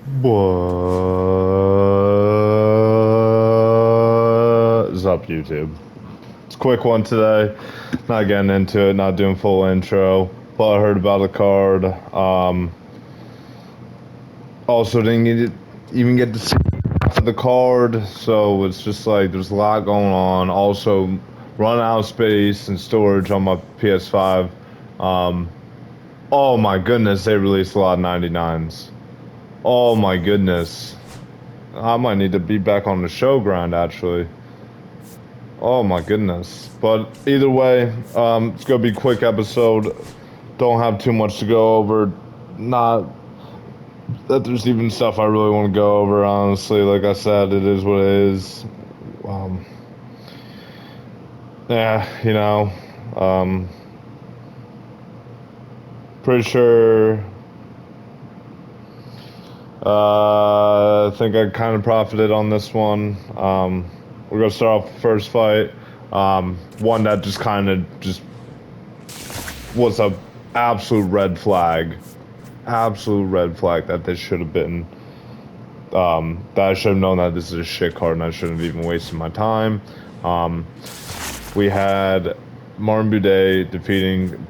What's up, YouTube? It's a quick one today. Not getting into it, not doing full intro. But I heard about the card. Also even get to see half of the card, so it's just like there's a lot going on. Also, run out of space and storage on my PS5. Um, oh my goodness, they released a lot of 99s. Oh my goodness. I might need to be back on the show grind, actually. Oh my goodness. But either way, it's gonna be a quick episode. Don't have too much to go over. Not that there's even stuff I really want to go over, honestly. Like I said, it is what it is. Um, yeah, pretty sure. I think I kind of profited on this one. We're gonna start off the first fight. One that just kind of just was a absolute red flag. Absolute red flag that this should have been. That I should have known that this is a shit card and I shouldn't have even wasted my time. We had Martin Buday defeating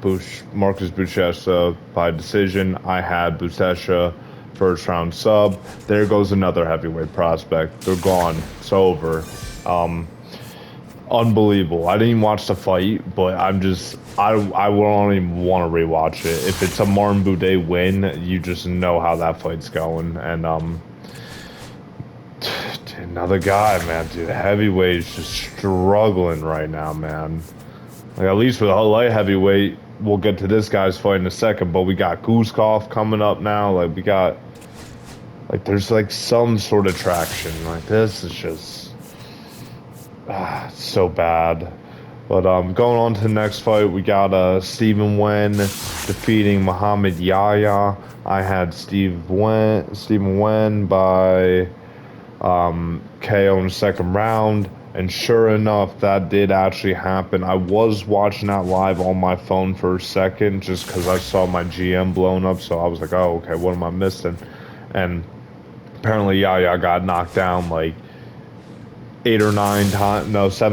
Marcus Buchecha by decision. I had Buchecha first round sub. There goes another heavyweight prospect. They're gone. It's over. Unbelievable. I didn't even watch the fight, but I won't even want to rewatch it. If it's a Martin Buday win, you just know how that fight's going. And another guy, man, dude, heavyweight's just struggling right now, man. Like, at least with a light heavyweight, we'll get to this guy's fight in a second, but we got Guzkov coming up now. Like, we got, like, there's, like, some sort of traction. Like, this is just, it's so bad. But, going on to the next fight, we got, Stephen Wen defeating Muhammad Yahya. I had Stephen Wen by, KO in the second round. And sure enough, that did actually happen. I was watching that live on my phone for a second just because I saw my GM blown up. So I was like, oh, okay, what am I missing? And apparently Yaya got knocked down like 7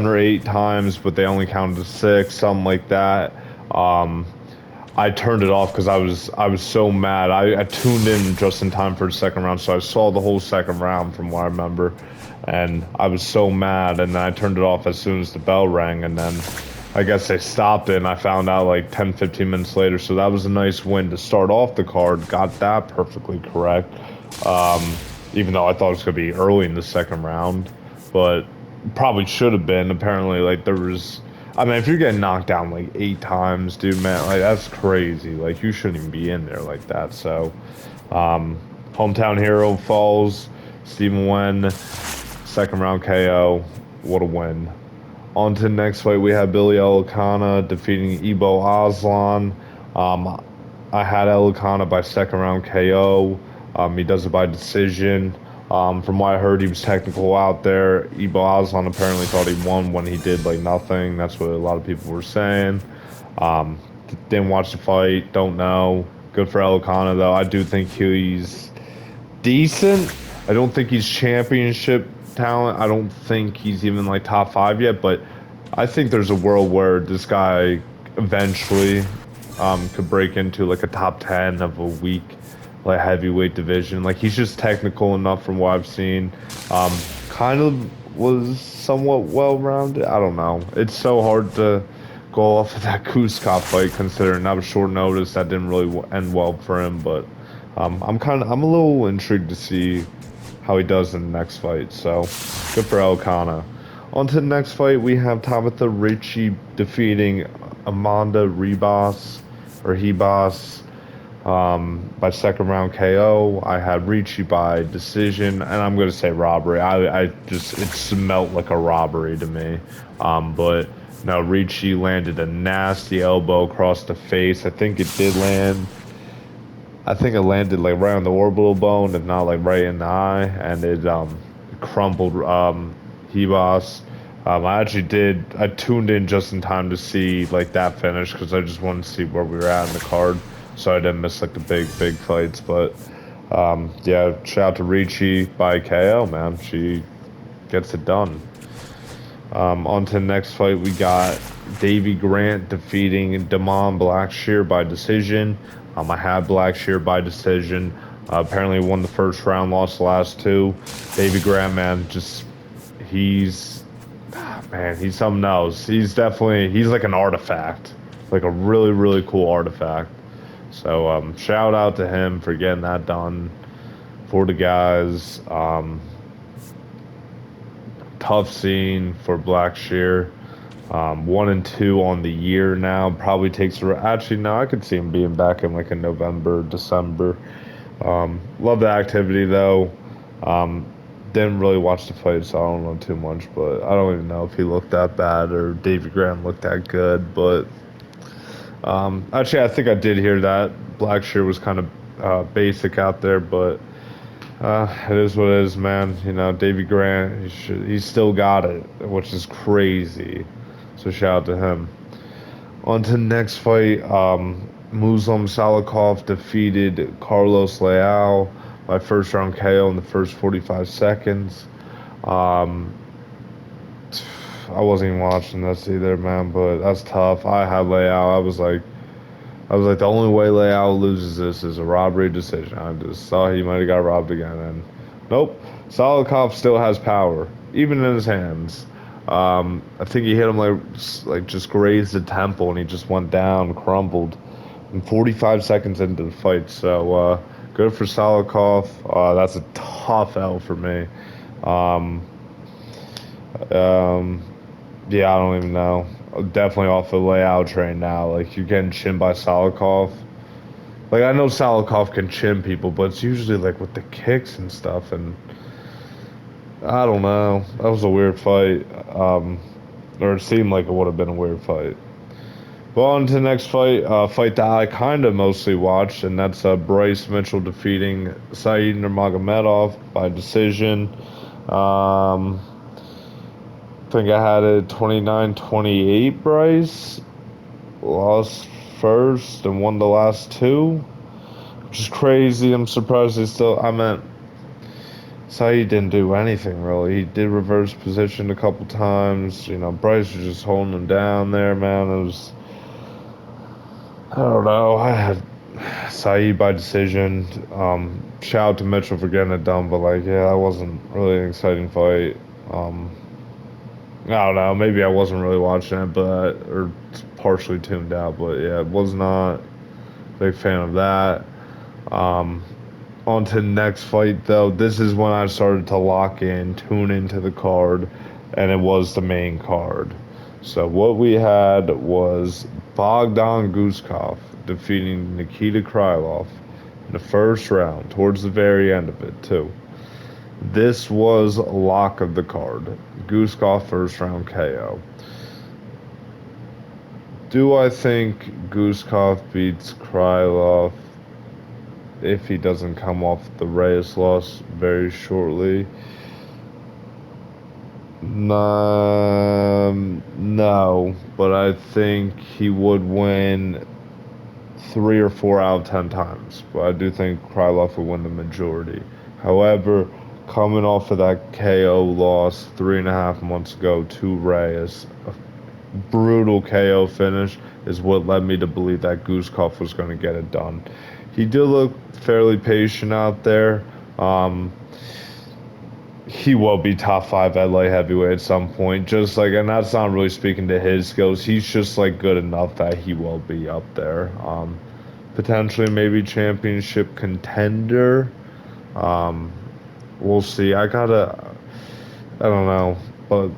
or 8 times, but they only counted 6, something like that. I turned it off because I was so mad. I tuned in just in time for the second round, so I saw the whole second round from what I remember, and I was so mad. And then I turned it off as soon as the bell rang, and then I guess they stopped it. And I found out like 10, 15 minutes later. So that was a nice win to start off the card. Got that perfectly correct. Even though I thought it was gonna be early in the second round, but probably should have been. Apparently, like there was. I mean, if you're getting knocked down like 8 times, dude, man, like that's crazy. Like you shouldn't even be in there like that. So, hometown hero falls. Stephen Wen, second round KO. What a win. On to the next fight, we have Billy Elikana defeating Ibo Aslan. I had Elikana by second round KO. He does it by decision. From what I heard, he was technical out there. Ibo Aslan apparently thought he won when he did like nothing. That's what a lot of people were saying. Didn't watch the fight. Don't know. Good for Elikana though. I do think he's decent. I don't think he's championship talent. I don't think he's even like top 5 yet. But I think there's a world where this guy eventually could break into like a top 10 of a week like heavyweight division. Like he's just technical enough from what I've seen. Kind of was somewhat well-rounded. I don't know. It's so hard to go off of that Kuzkov fight considering that was short notice. That didn't really end well for him. But I'm a little intrigued to see how he does in the next fight. So good for Elkanah. On to the next fight, we have Tabitha Ricci defeating Amanda Hebas. By second round KO. I had Ricci by decision, and I'm going to say robbery. It smelled like a robbery to me. But no, Ricci landed a nasty elbow across the face. I think it did land. I think it landed like right on the orbital bone and not like right in the eye, and it crumpled Hebas. I tuned in just in time to see like that finish because I just wanted to see where we were at in the card, so I didn't miss like the big fights. But Yeah, shout out to Ricci by KO, man. She gets it done. On to the next fight, we got Davy Grant defeating Damon Blackshear by decision. I had Blackshear by decision. Apparently won the first round, lost the last two. Davy Grant, man, just he's man, he's something else. He's like an artifact, like a really really cool artifact. So shout out to him for getting that done for the guys. Tough scene for Blackshear. 1-2 on the year now. Probably takes. Actually, no, I could see him being back in like in November, December. Love the activity though. Didn't really watch the fight, so I don't know too much. But I don't even know if he looked that bad or Davy Graham looked that good. But actually, I think I did hear that Blackshear was kind of basic out there, but it is what it is, man. You know, Davy Grant, he's still got it, which is crazy. So shout out to him. On to the next fight. Muslim Salikov defeated Carlos Leal by first round KO in the first 45 seconds. Um, I wasn't even watching this either, man, but that's tough. I had Leal. I was like, the only way Leal loses this is a robbery decision. I just saw he might have got robbed again, and nope. Salikov still has power, even in his hands. I think he hit him like just grazed the temple, and he just went down, crumbled, in 45 seconds into the fight. So good for Salikov. That's a tough L for me. Um, um, yeah, I don't even know. Definitely off the layout train now. Like you're getting chinned by Salikov. Like I know Salikov can chin people, but it's usually like with the kicks and stuff. And I don't know. That was a weird fight. Or it seemed like it would have been a weird fight. Well, on to the next fight. Fight that I kind of mostly watched, and that's Bryce Mitchell defeating Said Nurmagomedov by decision. Um, I think I had it 29-28. Bryce lost first and won the last two, which is crazy. I'm surprised they still. I meant Saeed didn't do anything really. He did reverse position a couple times. You know, Bryce was just holding him down there, man. It was. I don't know. I had Saeed by decision. Shout out to Mitchell for getting it done, but like, yeah, that wasn't really an exciting fight. I don't know. Maybe I wasn't really watching it, but or partially tuned out. But yeah, was not a big fan of that. Um, on to the next fight though. This is when I started to lock in, tune into the card, and it was the main card. So what we had was Bogdan Guskov defeating Nikita Krylov in the first round, towards the very end of it too. This was lock of the card. Guskov first round KO. Do I think Guskov beats Krylov if he doesn't come off the Reyes loss very shortly? No, but I think he would win 3 or 4 out of 10 times. But I do think Krylov will win the majority. However, coming off of that KO loss 3.5 months ago to Reyes, a brutal KO finish is what led me to believe that Guskov was going to get it done. He did look fairly patient out there. He will be top 5 at light heavyweight at some point. Just like, and that's not really speaking to his skills. He's just like good enough that he will be up there. Potentially maybe championship contender. Um, we'll see. I don't know, but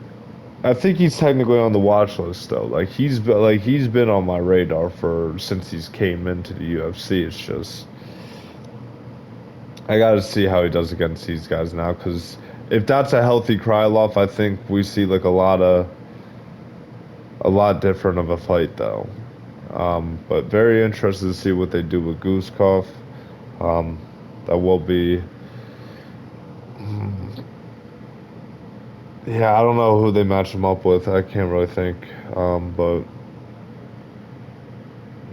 I think he's technically on the watch list though. He's been on my radar for since he's came into the UFC. It's just I got to see how he does against these guys now, because if that's a healthy Krylov, I think we see like a lot different of a fight though. But very interested to see what they do with Guskov. That will be. Yeah, I don't know who they match him up with. I can't really think. But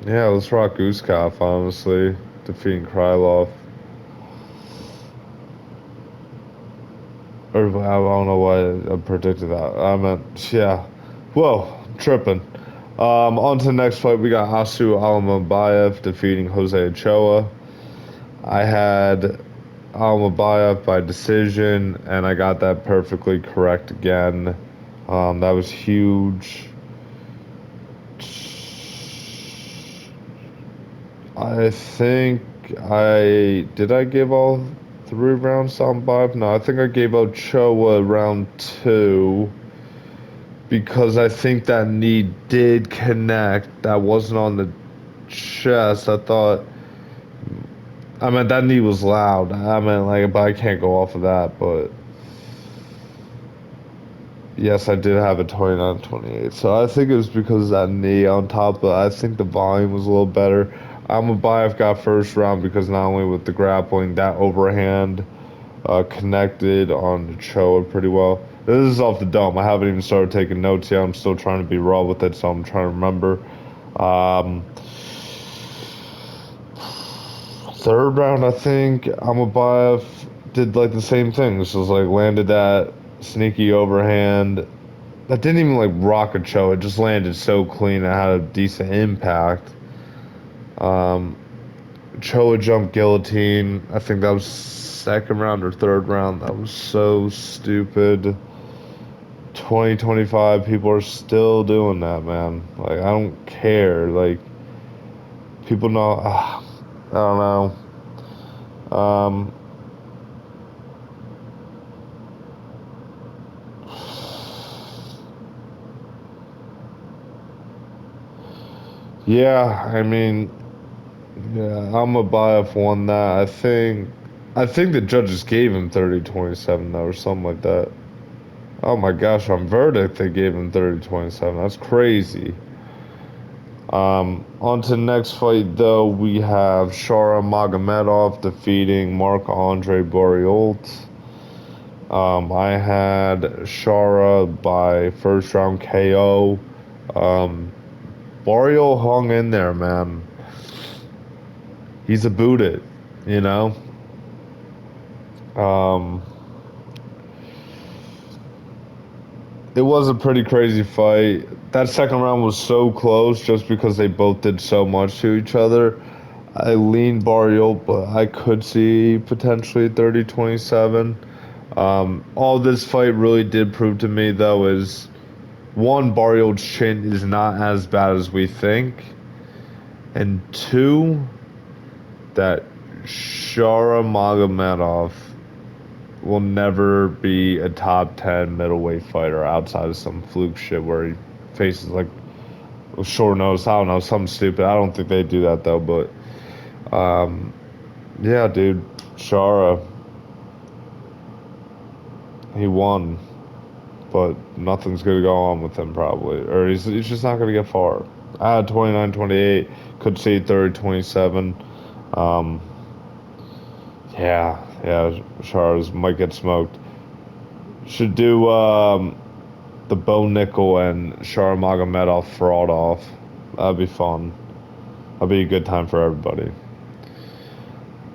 yeah, let's rock Guskov, honestly, defeating Krylov. Or I don't know why I predicted that. I meant, yeah. Whoa, tripping. On to the next fight, we got Asu Alamabayev defeating Jose Ochoa. I had Alamabayev by decision, and I got that perfectly correct again. That was huge. I think I give all 3 rounds to Alamabayev? No, I think I gave Ochoa round 2. Because I think that knee did connect. That wasn't on the chest. I mean, that knee was loud. I mean, like, but I can't go off of that. But yes, I did have a 29-28. So I think it was because of that knee on top. But I think the volume was a little better. Almabayev got first round because not only with the grappling, that overhand connected on Choa pretty well. This is off the dome. I haven't even started taking notes yet. I'm still trying to be raw with it, so I'm trying to remember. Third round, I think Amabayev did like the same thing. This was like landed that sneaky overhand that didn't even like rock a Cho. It just landed so clean. It had a decent impact. Choa jump guillotine. I think that was second round or third round. That was so stupid. 2025 people are still doing that, man. Like, I don't care. Like, people know. I don't know. Yeah, I mean, yeah, Almabayev won that. I think the judges gave him 30-27 though, or something like that. Oh my gosh, on verdict they gave him 30-27. That's crazy. On to the next fight though, we have Shara Magomedov defeating Marc-Andre Barriault. I had Shara by first round KO. Barriault hung in there, man. He's a boot it, you know. Um, it was a pretty crazy fight. That second round was so close just because they both did so much to each other. I leaned Barriault, but I could see potentially 30-27. All this fight really did prove to me, though, is one, Barriault's chin is not as bad as we think, and two, that Shara Magomedov will never be a top 10 middleweight fighter outside of some fluke shit where he faces like a short nose. I don't know, something stupid. I don't think they do that though, but yeah, dude, Shara, he won, but nothing's gonna go on with him probably, or he's just not gonna get far. I had 29-28, could see 30-27. Um, yeah, Shara's might get smoked. Should do the Bo Nickel and Shara Magomedov fraud off. That'd be fun. That'd be a good time for everybody.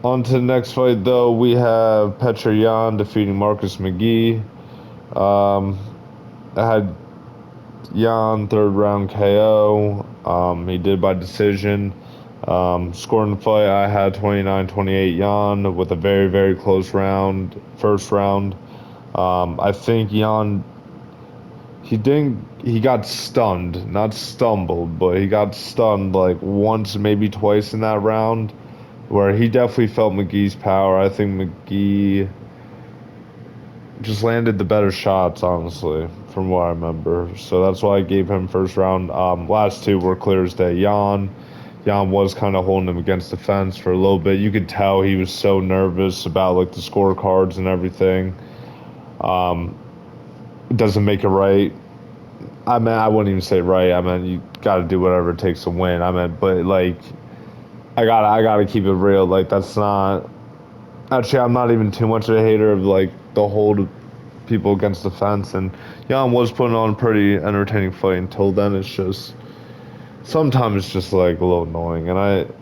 On to the next fight, though, we have Petr Yan defeating Marcus McGee. I had Yan third round KO. He did by decision. Scoring the fight, I had 29-28 Yan with a very, very close round, first round. I think Yan, he got stunned, not stumbled, but he got stunned like once, maybe twice in that round, where he definitely felt McGee's power. I think McGee just landed the better shots, honestly, from what I remember. So that's why I gave him first round. Last two were clear as day. Jan was kind of holding him against the fence for a little bit. You could tell he was so nervous about like the scorecards and everything. It doesn't make it right. I mean, I wouldn't even say right. I mean, you got to do whatever it takes to win. I mean, but like, I gotta keep it real. Like, that's not. Actually, I'm not even too much of a hater of like the hold people against the fence. And Jan was putting on a pretty entertaining fight until then. It's just sometimes it's just like a little annoying. And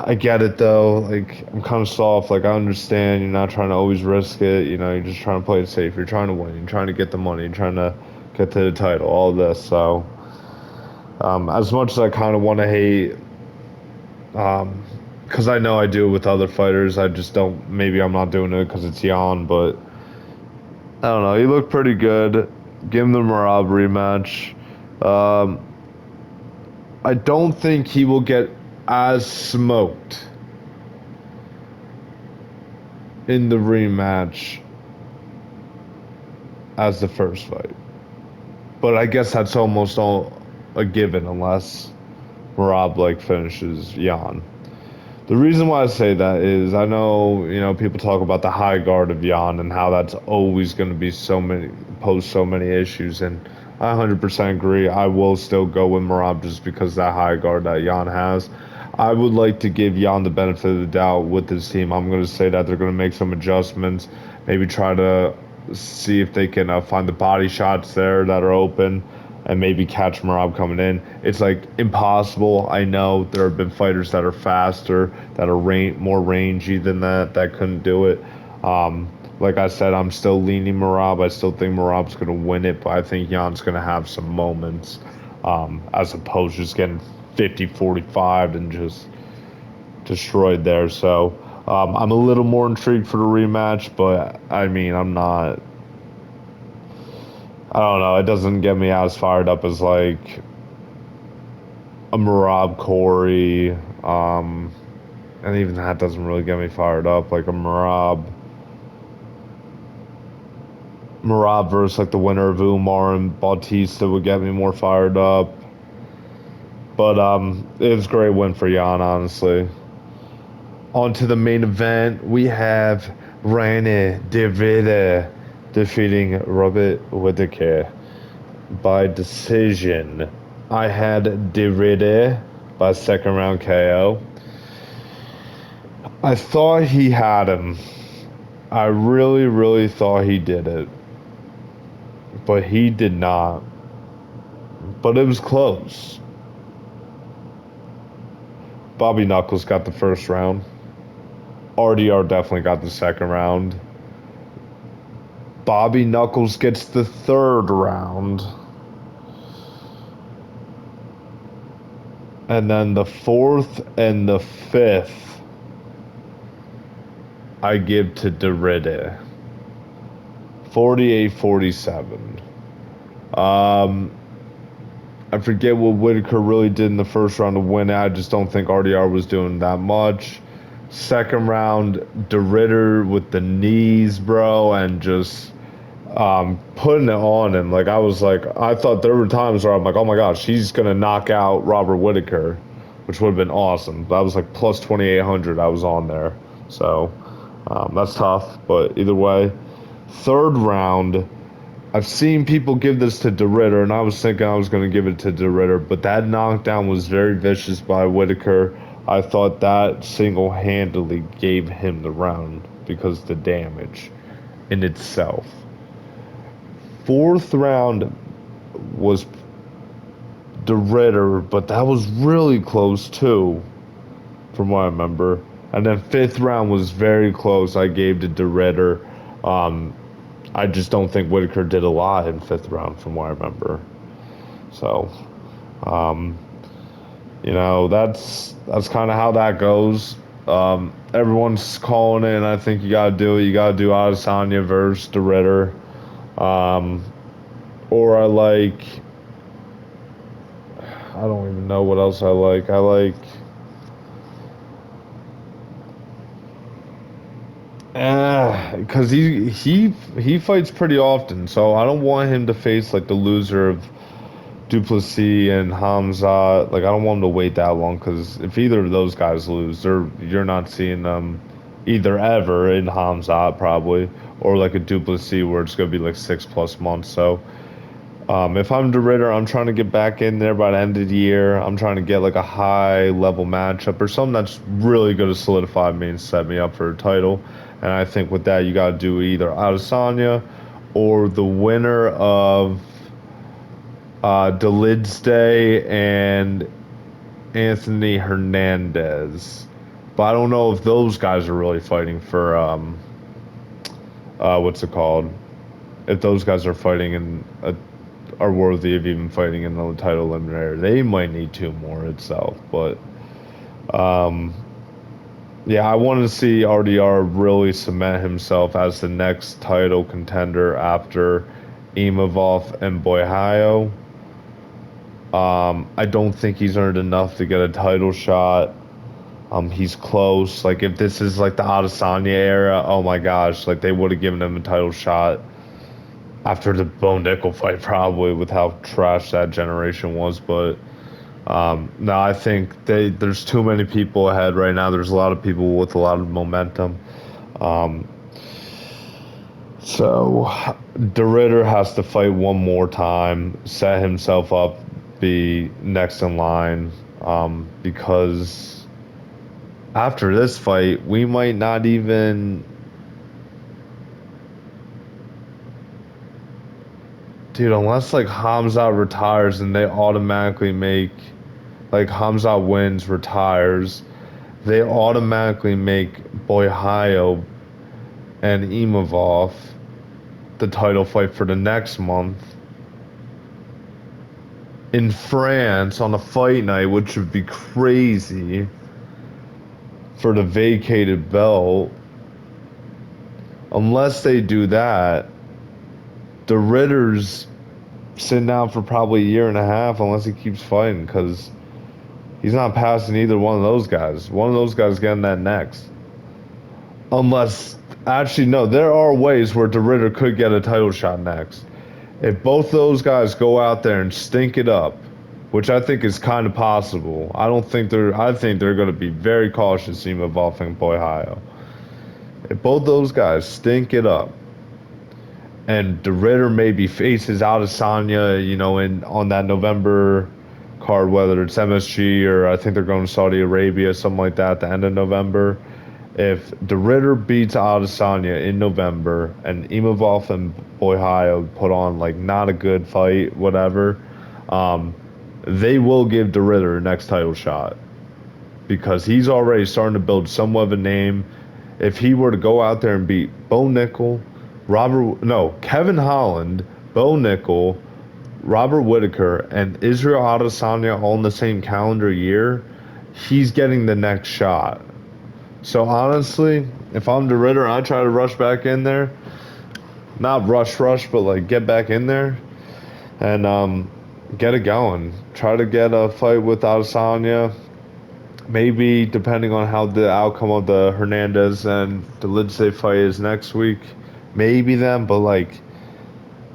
I get it though. Like I'm kind of soft. Like I understand you're not trying to always risk it. You know, you're just trying to play it safe. You're trying to win. You're trying to get the money. You're trying to get to the title. All this. So, as much as I kind of want to hate, because I know I do it with other fighters, I just don't. Maybe I'm not doing it because it's Jan, but I don't know. He looked pretty good. Give him the Marab rematch. Um, I don't think he will get as smoked in the rematch as the first fight. But I guess that's almost all a given unless Marab like finishes Jan. The reason why I say that is I know, people talk about the high guard of Jan and how that's always going to be pose so many issues, and I 100% agree. I will still go with Marab just because that high guard that Jan has. I would like to give Jan the benefit of the doubt with this team. I'm going to say that they're going to make some adjustments, maybe try to see if they can find the body shots there that are open and maybe catch Marab coming in. It's like impossible. I know there have been fighters that are faster, that are more rangy than that couldn't do it. Like I said, I'm still leaning Marab. I still think Marab's going to win it, but I think Jan's going to have some moments as opposed to just getting 50-45 and just destroyed there. So I'm a little more intrigued for the rematch, but I mean, I don't know. It doesn't get me as fired up as like a Marab Corey, and even that doesn't really get me fired up. Like a Marab versus like the winner of Umar and Bautista would get me more fired up. But it was a great win for Jan, honestly. On to the main event, we have Rene Davide defeating Robert Whittaker by decision. I had Davide by second round KO. I thought he had him. I really, really thought he did it. But he did not. But it was close. Bobby Knuckles got the first round. RDR definitely got the second round. Bobby Knuckles gets the third round. And then the fourth and the fifth, I give to Derrida. 48-47. I forget what Whittaker really did in the first round to win it. I just don't think RDR was doing that much. Second round, Derrida with the knees, bro, and just putting it on him. Like, I thought there were times where I'm like, oh my gosh, he's going to knock out Robert Whittaker, which would have been awesome. That was like plus 2,800 I was on there. So, that's tough, but either way. Third round, I've seen people give this to Derrida, and I was thinking I was going to give it to Derrida, but that knockdown was very vicious by Whittaker. I thought that single-handedly gave him the round because the damage in itself. Fourth round was Derrida, but that was really close too, from what I remember. And then fifth round was very close. I gave to Derrida. I just don't think Whittaker did a lot in fifth round, from what I remember. So, that's kind of how that goes. Everyone's calling it, and I think you gotta do it. You gotta do Adesanya versus Derrida. Or I don't even know what else I like. Because he fights pretty often, so I don't want him to face like the loser of Duplessis and Hamza. Like I don't want him to wait that long because if either of those guys lose, you're not seeing them either ever in Hamza probably or like a Duplessis where it's gonna be like 6+ months. So if I'm Derrida, I'm trying to get back in there by the end of the year. I'm trying to get like a high level matchup or something that's really going to solidify me and set me up for a title. And I think with that, you got to do either Adesanya or the winner of Day and Anthony Hernandez. But I don't know if those guys are really fighting for what's it called? If those guys are fighting in are worthy of even fighting in the title eliminator. They might need two more itself, but um, yeah, I want to see RDR really cement himself as the next title contender after Imavov and Boyhayo. I don't think he's earned enough to get a title shot. He's close. Like if this is like the Adesanya era, oh my gosh, like they would have given him a title shot after the Bo Nickel fight, probably with how trash that generation was. But no, I think there's too many people ahead right now. There's a lot of people with a lot of momentum. Um, so De Ritter has to fight one more time, set himself up, be next in line, because after this fight, we might not even. Dude, unless like Hamza retires and they automatically make, like Hamza wins, retires, they automatically make Boyhayo and Imavov the title fight for the next month in France on a fight night, which would be crazy for the vacated belt. Unless they do that, the Ritter's sitting down for probably a year and a half unless he keeps fighting because he's not passing either one of those guys. One of those guys getting that next. Unless, actually, no, there are ways where De Ritter could get a title shot next. If both those guys go out there and stink it up, which I think is kind of possible, I think they're going to be very cautious in involving Boyhayo. If both those guys stink it up, and De Ritter maybe faces Adesanya, on that November card, whether it's MSG or I think they're going to Saudi Arabia, something like that, at the end of November. If De Ritter beats Adesanya in November and Imavov and Boyhayo put on like not a good fight, whatever, they will give De Ritter a next title shot because he's already starting to build somewhat of a name. If he were to go out there and beat Bo Nickel, Kevin Holland, Bo Nickel, Robert Whitaker, and Israel Adesanya all in the same calendar year, he's getting the next shot. So honestly, if I'm De Ritter, I try to rush back in there. Not rush, but like get back in there and get it going. Try to get a fight with Adesanya. Maybe depending on how the outcome of the Hernandez and the Lindsay fight is next week, maybe them. But like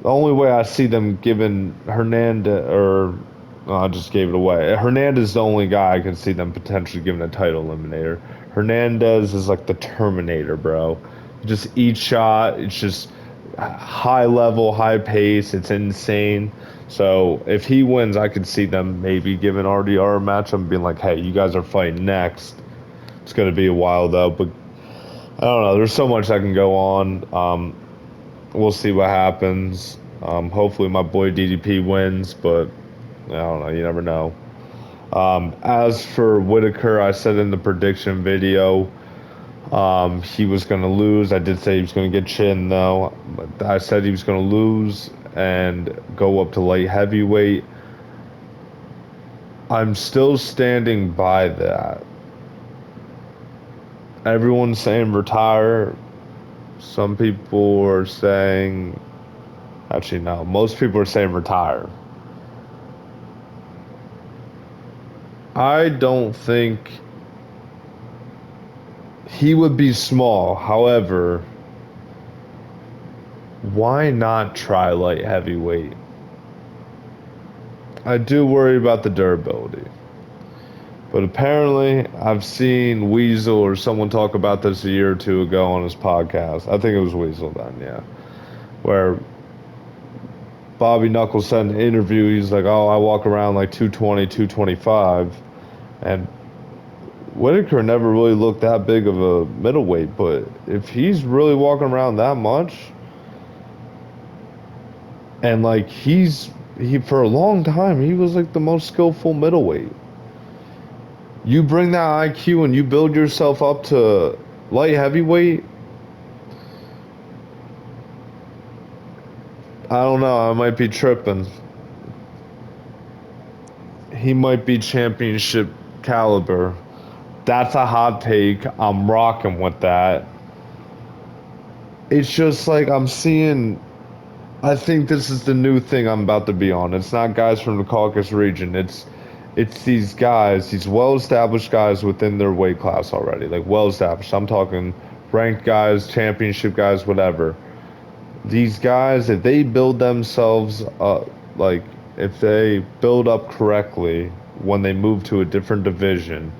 the only way I see them giving Hernandez I just gave it away. Hernandez is the only guy I can see them potentially giving a title eliminator. Hernandez is like the Terminator, bro. Just each shot, it's just high level, high pace. It's insane. So if he wins, I could see them maybe giving RDR a match. I'm being like, hey, you guys are fighting next. It's gonna be a while though, but I don't know. There's so much that can go on. We'll see what happens. Hopefully my boy DDP wins, but I don't know. You never know. As for Whitaker, I said in the prediction video, he was going to lose. I did say he was going to get chin, though. But I said he was going to lose and go up to light heavyweight. I'm still standing by that. Everyone's saying retire. Some people are saying... Actually, no. Most people are saying retire. I don't think he would be small. However, why not try light heavyweight? I do worry about the durability. But apparently, I've seen Weasel or someone talk about this a year or two ago on his podcast. I think it was Weasel then, yeah. Where Bobby Knuckles said in an interview, he's like, oh, I walk around like 220, 225. And Whitaker never really looked that big of a middleweight, but if he's really walking around that much, and like he for a long time, he was like the most skillful middleweight. You bring that IQ and you build yourself up to light heavyweight. I don't know. I might be tripping. He might be championship caliber. That's a hot take. I'm rocking with that. It's just like I'm seeing. I think this is the new thing I'm about to be on. It's not guys from the Caucasus region. It's these guys, these well-established guys within their weight class already. Like well-established. I'm talking ranked guys, championship guys, whatever. These guys, if they build themselves up, like if they build up correctly when they move to a different division,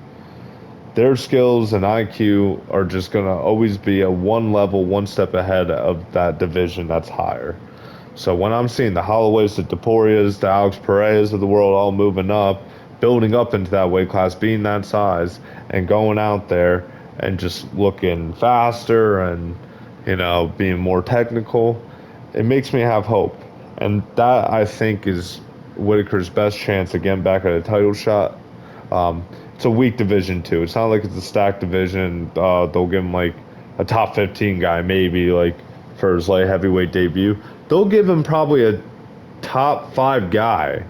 their skills and IQ are just gonna always be a one level, one step ahead of that division that's higher. So when I'm seeing the Holloways, the Toporias, the Alex Pereas of the world all moving up, building up into that weight class, being that size, and going out there and just looking faster and, being more technical, it makes me have hope. And that, I think, is Whitaker's best chance of getting back at a title shot. It's a weak division, too. It's not like it's a stacked division. They'll give him, like, a top 15 guy, maybe, like, for his light heavyweight debut. They'll give him probably a top 5 guy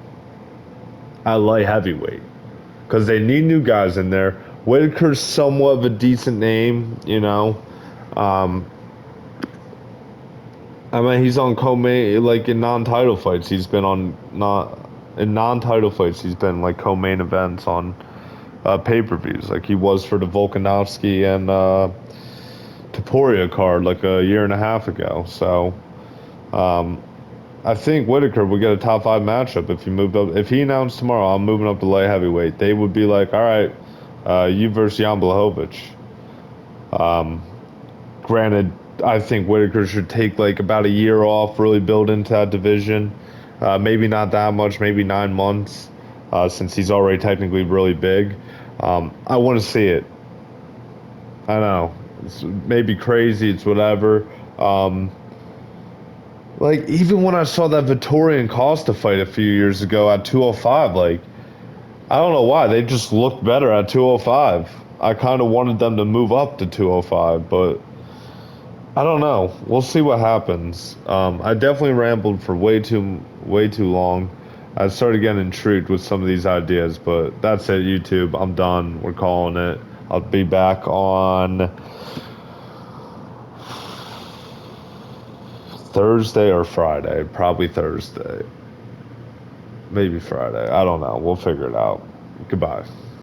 at light heavyweight because they need new guys in there. Whitaker's somewhat of a decent name. Um, I mean, he's on co-main, like in non-title fights. He's been on not in non-title fights. He's been like co-main events on pay-per-views, like he was for the Volkanovski and Topuria card like a year and a half ago. So um, I think Whitaker would get a top 5 matchup if he moved up. If he announced tomorrow, I'm moving up to light heavyweight, they would be like, all right, you versus Jan Blachowicz. Granted, I think Whitaker should take like about a year off, really build into that division. Maybe not that much, maybe 9 months, since he's already technically really big. I want to see it. I know. It's maybe crazy, it's whatever. Like, even when I saw that Vittoria and Costa fight a few years ago at 205, like, I don't know why. They just looked better at 205. I kind of wanted them to move up to 205, but I don't know. We'll see what happens. I definitely rambled for way too long. I started getting intrigued with some of these ideas, but that's it, YouTube. I'm done. We're calling it. I'll be back on Thursday or Friday. Probably Thursday. Maybe Friday. I don't know. We'll figure it out. Goodbye.